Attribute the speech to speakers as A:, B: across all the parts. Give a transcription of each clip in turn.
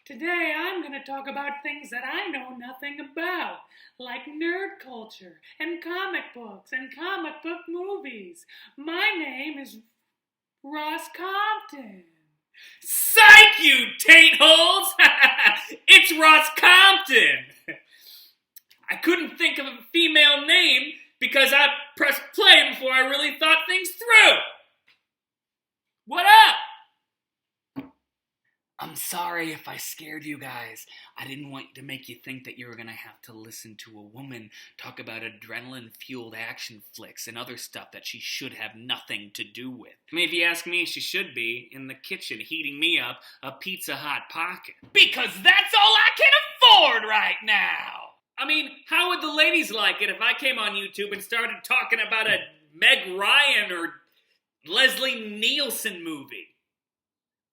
A: Today I'm going to talk about things that I know nothing about, like nerd culture and comic books and comic book movies. My name is Ross Compton.
B: Psych, you taint holes! It's Ross Compton! I couldn't think of a female name because I pressed play before I really thought things through. What up? I'm sorry if I scared you guys. I didn't want to make you think that you were gonna have to listen to a woman talk about adrenaline-fueled action flicks and other stuff that she should have nothing to do with. I mean, if you ask me, she should be in the kitchen heating me up a Pizza Hot Pocket. Because that's all I can afford right now! I mean, how would the ladies like it if I came on YouTube and started talking about a Meg Ryan or Leslie Nielsen movie?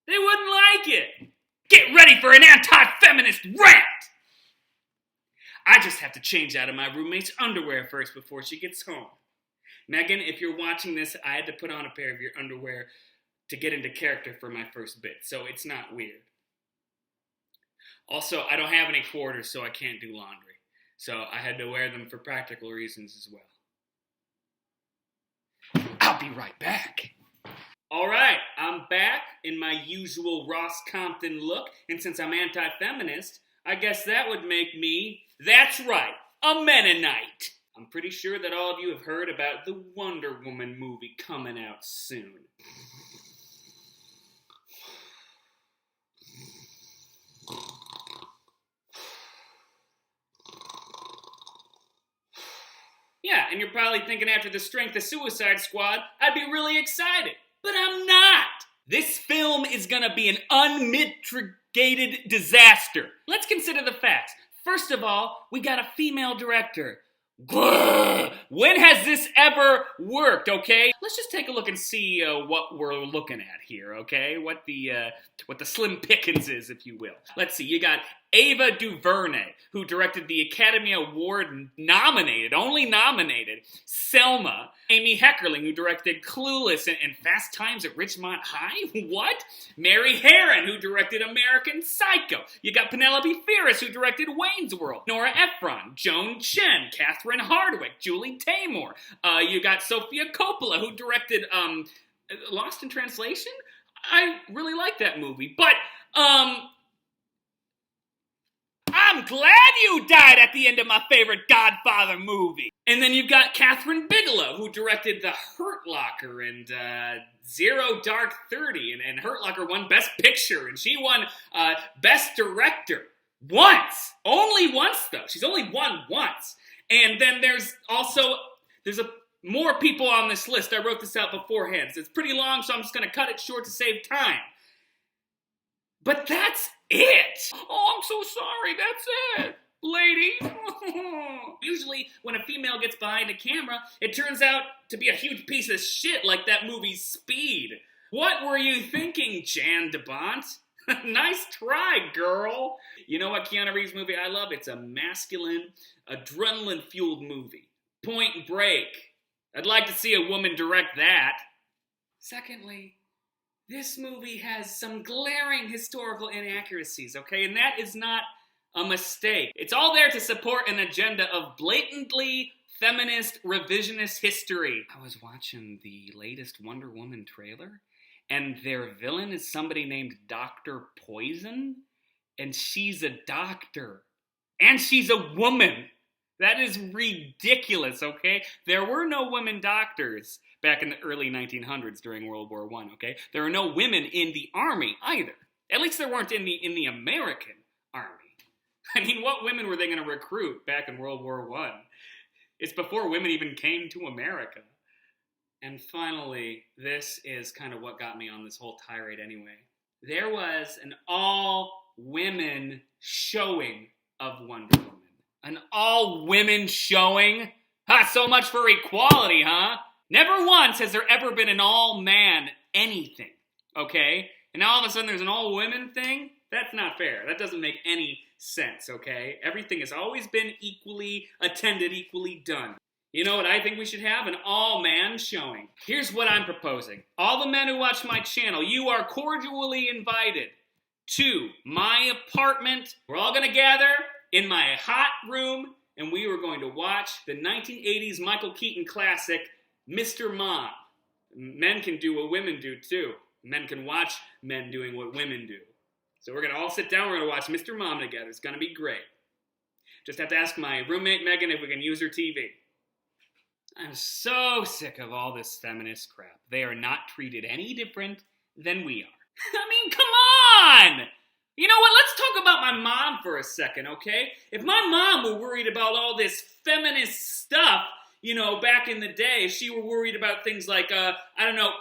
B: They wouldn't like it. Get ready for an anti-feminist rant! I just have to change out of my roommate's underwear first before she gets home. Megan, if you're watching this, I had to put on a pair of your underwear to get into character for my first bit, so it's not weird. Also, I don't have any quarters, so I can't do laundry. So I had to wear them for practical reasons as well. I'll be right back. Alright, I'm back in my usual Ross Compton look, and since I'm anti-feminist, I guess that would make me, that's right, a Mennonite. I'm pretty sure that all of you have heard about the Wonder Woman movie coming out soon. Yeah, and you're probably thinking after the strength of Suicide Squad, I'd be really excited. But I'm not! This film is gonna be an unmitigated disaster. Let's consider the facts. First of all, we got a female director. When has this ever worked, okay? Let's just take a look and see what we're looking at here, okay? What the slim pickings is, if you will. Let's see, you got Ava DuVernay, who directed the Academy Award nominated, only nominated, Selma. Amy Heckerling, who directed Clueless and Fast Times at Ridgemont High? What? Mary Harron, who directed American Psycho. You got Penelope Ferris, who directed Wayne's World. Nora Ephron, Joan Chen, Catherine Hardwicke, Julie Taymor. You got Sofia Coppola, who directed Lost in Translation? I really like that movie, but I'm glad you died at the end of my favorite Godfather movie. And then you've got Catherine Bigelow, who directed The Hurt Locker and Zero Dark 30. And Hurt Locker won Best Picture, and she won Best Director. Once! Only once, though. She's only won once. And then there's more people on this list. I wrote this out beforehand. So it's pretty long, so I'm just going to cut it short to save time. But that's it! Oh, I'm so sorry, that's it! Ladies! Usually, when a female gets behind a camera, it turns out to be a huge piece of shit like that movie Speed. What were you thinking, Jan DeBont? Nice try, girl! You know what Keanu Reeves movie I love? It's a masculine, adrenaline-fueled movie. Point Break. I'd like to see a woman direct that. Secondly, this movie has some glaring historical inaccuracies, okay? And that is not a mistake. It's all there to support an agenda of blatantly feminist revisionist history. I was watching the latest Wonder Woman trailer, and their villain is somebody named Dr. Poison, and she's a doctor. And she's a woman. That is ridiculous, okay? There were no women doctors back in the early 1900s during World War I, okay? There were no women in the army either. At least there weren't in the American army. I mean, what women were they going to recruit back in World War I? It's before women even came to America. And finally, this is kind of what got me on this whole tirade anyway. There was an all-women showing of Wonder Woman. An all-women showing? Ha, so much for equality, huh? Never once has there ever been an all-man anything, okay? And now all of a sudden there's an all-women thing? That's not fair. That doesn't make any sense, okay? Everything has always been equally attended, equally done. You know what I think we should have? An all-man showing. Here's what I'm proposing. All the men who watch my channel, you are cordially invited to my apartment. We're all gonna gather in my hot room, and we were going to watch the 1980s Michael Keaton classic, Mr. Mom. Men can do what women do too. Men can watch men doing what women do. So we're gonna all sit down, we're gonna watch Mr. Mom together. It's gonna be great. Just have to ask my roommate Megan if we can use her TV. I'm so sick of all this feminist crap. They are not treated any different than we are. I mean, come on! You know what? Let's talk about my mom for a second, okay? If my mom were worried about all this feminist stuff, you know, back in the day, if she were worried about things like,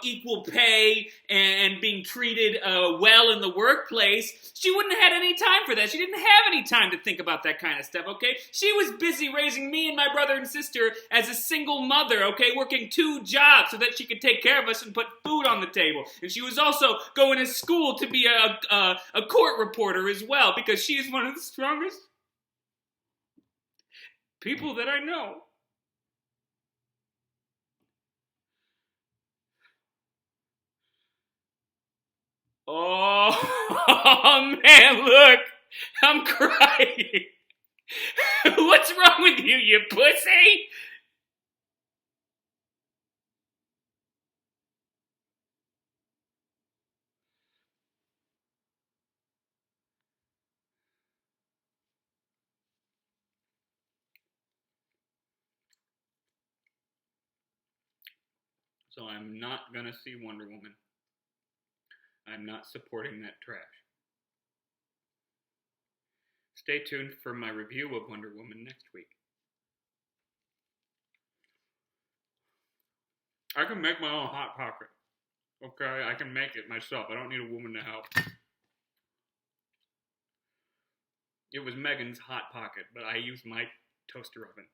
B: equal pay and being treated well in the workplace, she wouldn't have had any time for that. She didn't have any time to think about that kind of stuff, okay? She was busy raising me and my brother and sister as a single mother, okay, working 2 jobs so that she could take care of us and put food on the table. And she was also going to school to be a court reporter as well, because she is one of the strongest people that I know. Oh, man, look, I'm crying. What's wrong with you, you pussy? So I'm not gonna see Wonder Woman. I'm not supporting that trash. Stay tuned for my review of Wonder Woman next week. I can make my own Hot Pocket. Okay, I can make it myself. I don't need a woman to help. It was Megan's Hot Pocket, but I used my toaster oven.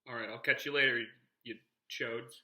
B: Alright, I'll catch you later, you chodes.